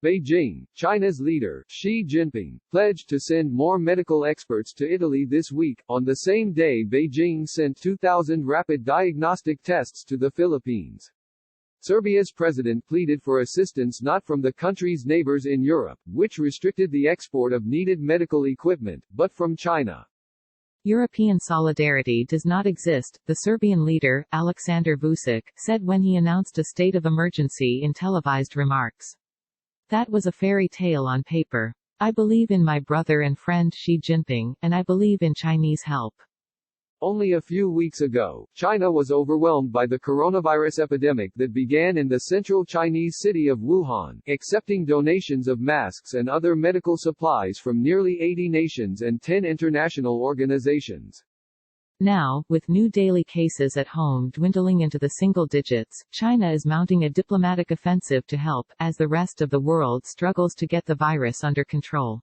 Beijing, China's leader, Xi Jinping, pledged to send more medical experts to Italy this week. On the same day, Beijing sent 2,000 rapid diagnostic tests to the Philippines. Serbia's president pleaded for assistance not from the country's neighbors in Europe, which restricted the export of needed medical equipment, but from China. European solidarity does not exist, the Serbian leader, Aleksandar Vučić, said when he announced a state of emergency in televised remarks. That was a fairy tale on paper. I believe in my brother and friend Xi Jinping, and I believe in Chinese help. Only a few weeks ago, China was overwhelmed by the coronavirus epidemic that began in the central Chinese city of Wuhan, accepting donations of masks and other medical supplies from nearly 80 nations and 10 international organizations. Now, with new daily cases at home dwindling into the single digits, China is mounting a diplomatic offensive to help, as the rest of the world struggles to get the virus under control.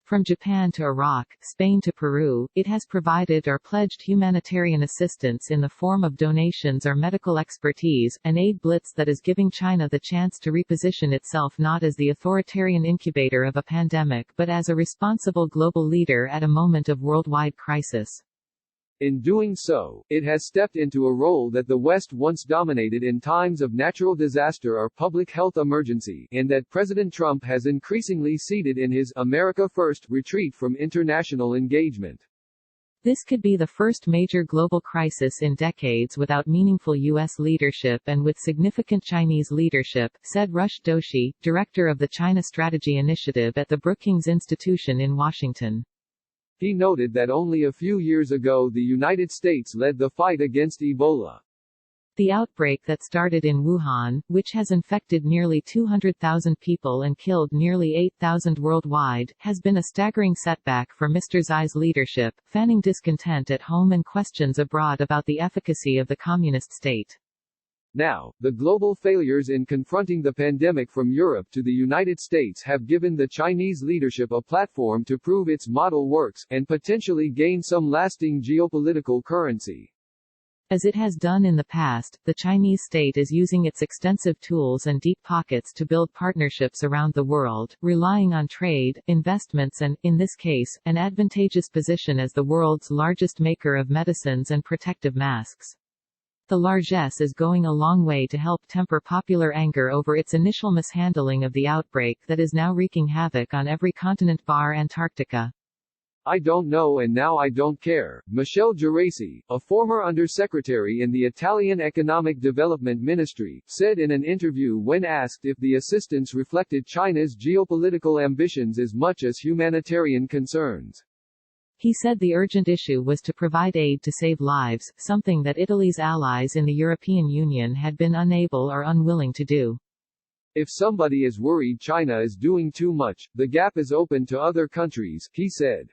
From Japan to Iraq, Spain to Peru, it has provided or pledged humanitarian assistance in the form of donations or medical expertise, an aid blitz that is giving China the chance to reposition itself not as the authoritarian incubator of a pandemic but as a responsible global leader at a moment of worldwide crisis. In doing so, it has stepped into a role that the West once dominated in times of natural disaster or public health emergency, and that President Trump has increasingly ceded in his America First retreat from international engagement. This could be the first major global crisis in decades without meaningful U.S. leadership and with significant Chinese leadership, said Rush Doshi, director of the China Strategy Initiative at the Brookings Institution in Washington. He noted that only a few years ago the United States led the fight against Ebola. The outbreak that started in Wuhan, which has infected nearly 200,000 people and killed nearly 8,000 worldwide, has been a staggering setback for Mr. Xi's leadership, fanning discontent at home and questions abroad about the efficacy of the communist state. Now, the global failures in confronting the pandemic from Europe to the United States have given the Chinese leadership a platform to prove its model works, and potentially gain some lasting geopolitical currency. As it has done in the past, the Chinese state is using its extensive tools and deep pockets to build partnerships around the world, relying on trade, investments and, in this case, an advantageous position as the world's largest maker of medicines and protective masks. The largesse is going a long way to help temper popular anger over its initial mishandling of the outbreak that is now wreaking havoc on every continent bar Antarctica. I don't know and now I don't care, Michele Geraci, a former undersecretary in the Italian Economic Development Ministry, said in an interview when asked if the assistance reflected China's geopolitical ambitions as much as humanitarian concerns. He said the urgent issue was to provide aid to save lives, something that Italy's allies in the European Union had been unable or unwilling to do. If somebody is worried China is doing too much, the gap is open to other countries, he said.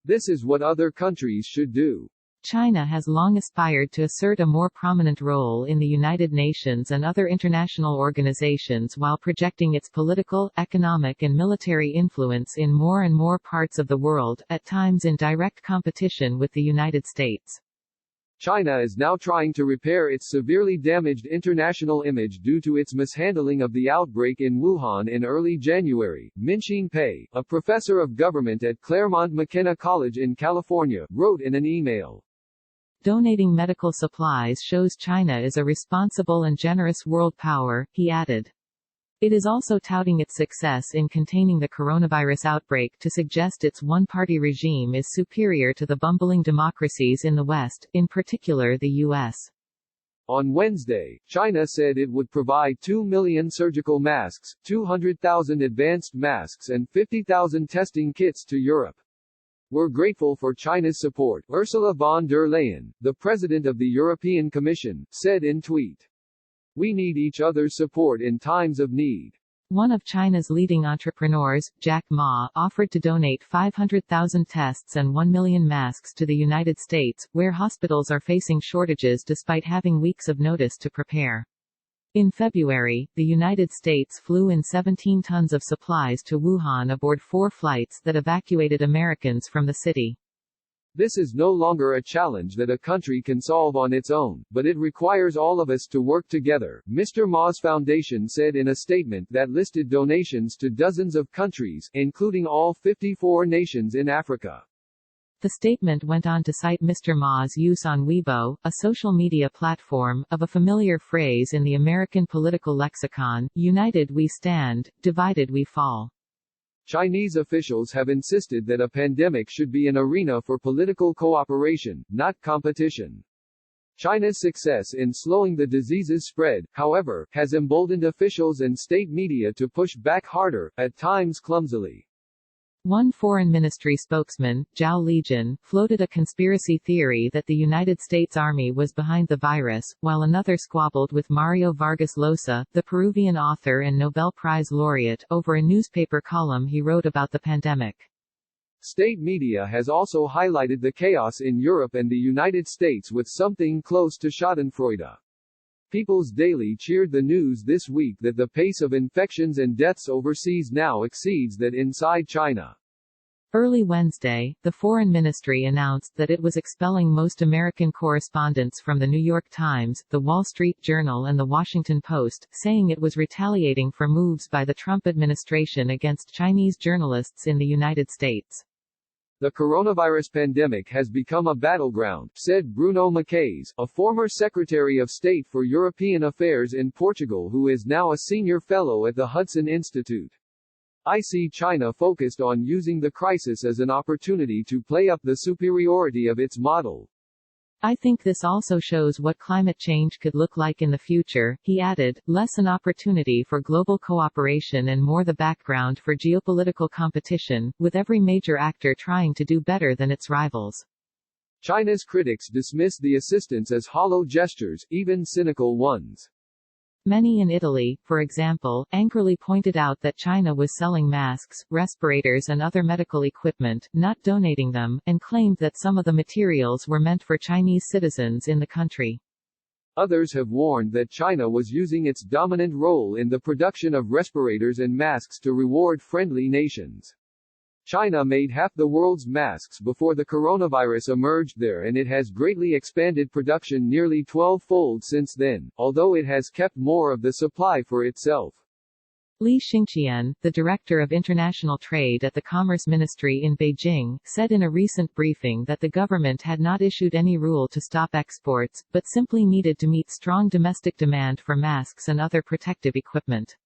This is what other countries should do. China has long aspired to assert a more prominent role in the United Nations and other international organizations while projecting its political, economic and military influence in more and more parts of the world, at times in direct competition with the United States. China is now trying to repair its severely damaged international image due to its mishandling of the outbreak in Wuhan in early January. Minxin Pei, a professor of government at Claremont McKenna College in California, wrote in an email. Donating medical supplies shows China is a responsible and generous world power, he added. It is also touting its success in containing the coronavirus outbreak to suggest its one-party regime is superior to the bumbling democracies in the West, in particular the U.S. On Wednesday, China said it would provide 2 million surgical masks, 200,000 advanced masks and 50,000 testing kits to Europe. We're grateful for China's support, Ursula von der Leyen, the president of the European Commission, said in tweet. We need each other's support in times of need. One of China's leading entrepreneurs, Jack Ma, offered to donate 500,000 tests and 1 million masks to the United States, where hospitals are facing shortages despite having weeks of notice to prepare. In February, the United States flew in 17 tons of supplies to Wuhan aboard 4 flights that evacuated Americans from the city. This is no longer a challenge that a country can solve on its own, but it requires all of us to work together, Mr. Ma's foundation said in a statement that listed donations to dozens of countries, including all 54 nations in Africa. The statement went on to cite Mr. Ma's use on Weibo, a social media platform, of a familiar phrase in the American political lexicon, "United we stand, divided we fall." Chinese officials have insisted that a pandemic should be an arena for political cooperation, not competition. China's success in slowing the disease's spread, however, has emboldened officials and state media to push back harder, at times clumsily. One foreign ministry spokesman, Zhao Lijian, floated a conspiracy theory that the United States Army was behind the virus, while another squabbled with Mario Vargas Llosa, the Peruvian author and Nobel Prize laureate, over a newspaper column he wrote about the pandemic. State media has also highlighted the chaos in Europe and the United States with something close to schadenfreude. People's Daily cheered the news this week that the pace of infections and deaths overseas now exceeds that inside China. Early Wednesday, the Foreign Ministry announced that it was expelling most American correspondents from The New York Times, The Wall Street Journal and The Washington Post, saying it was retaliating for moves by the Trump administration against Chinese journalists in the United States. The coronavirus pandemic has become a battleground, said Bruno Macaise, a former Secretary of State for European Affairs in Portugal who is now a senior fellow at the Hudson Institute. I see China focused on using the crisis as an opportunity to play up the superiority of its model. I think this also shows what climate change could look like in the future, he added, less an opportunity for global cooperation and more the background for geopolitical competition, with every major actor trying to do better than its rivals. China's critics dismiss the assistance as hollow gestures, even cynical ones. Many in Italy, for example, angrily pointed out that China was selling masks, respirators and other medical equipment, not donating them, and claimed that some of the materials were meant for Chinese citizens in the country. Others have warned that China was using its dominant role in the production of respirators and masks to reward friendly nations. China made half the world's masks before the coronavirus emerged there, and it has greatly expanded production nearly 12-fold since then, although it has kept more of the supply for itself. Li Xingqian, the director of international trade at the Commerce Ministry in Beijing, said in a recent briefing that the government had not issued any rule to stop exports, but simply needed to meet strong domestic demand for masks and other protective equipment.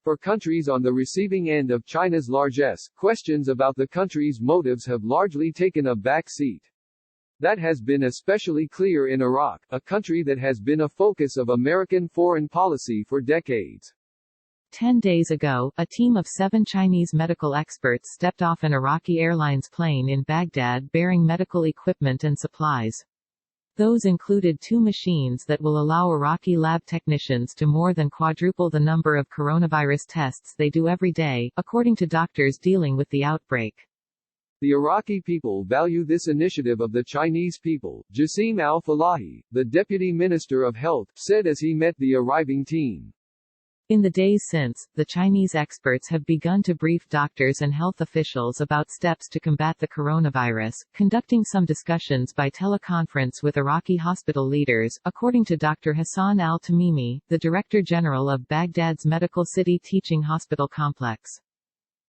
For countries on the receiving end of China's largesse, questions about the country's motives have largely taken a back seat. That has been especially clear in Iraq, a country that has been a focus of American foreign policy for decades. 10 days ago, a team of 7 Chinese medical experts stepped off an Iraqi Airlines plane in Baghdad bearing medical equipment and supplies. Those included 2 machines that will allow Iraqi lab technicians to more than quadruple the number of coronavirus tests they do every day, according to doctors dealing with the outbreak. The Iraqi people value this initiative of the Chinese people, Jassim al-Falahi, the Deputy Minister of Health, said as he met the arriving team. In the days since, the Chinese experts have begun to brief doctors and health officials about steps to combat the coronavirus, conducting some discussions by teleconference with Iraqi hospital leaders, according to Dr. Hassan al-Tamimi, the Director General of Baghdad's Medical City Teaching Hospital Complex.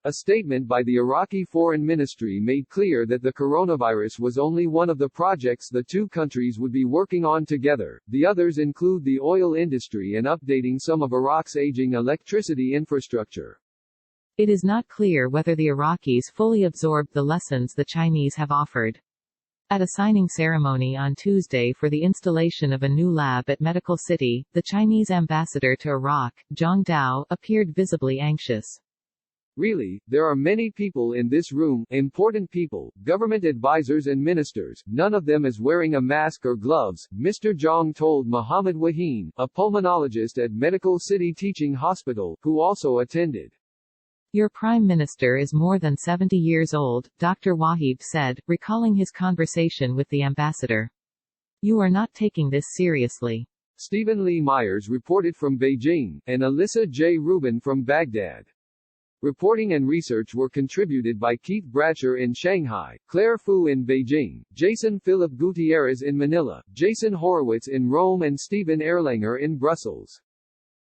A statement by the Iraqi Foreign Ministry made clear that the coronavirus was only one of the projects the two countries would be working on together. The others include the oil industry and updating some of Iraq's aging electricity infrastructure. It is not clear whether the Iraqis fully absorbed the lessons the Chinese have offered. At a signing ceremony on Tuesday for the installation of a new lab at Medical City, the Chinese ambassador to Iraq, Zhang Dao, appeared visibly anxious. Really, there are many people in this room, important people, government advisors and ministers, none of them is wearing a mask or gloves, Mr. Zhang told Mohammed Waheen, a pulmonologist at Medical City Teaching Hospital, who also attended. Your Prime Minister is more than 70 years old, Dr. Wahib said, recalling his conversation with the ambassador. You are not taking this seriously. Stephen Lee Myers reported from Beijing, and Alyssa J. Rubin from Baghdad. Reporting and research were contributed by Keith Bratcher in Shanghai, Claire Fu in Beijing, Jason Philip Gutierrez in Manila, Jason Horowitz in Rome and Stephen Erlanger in Brussels.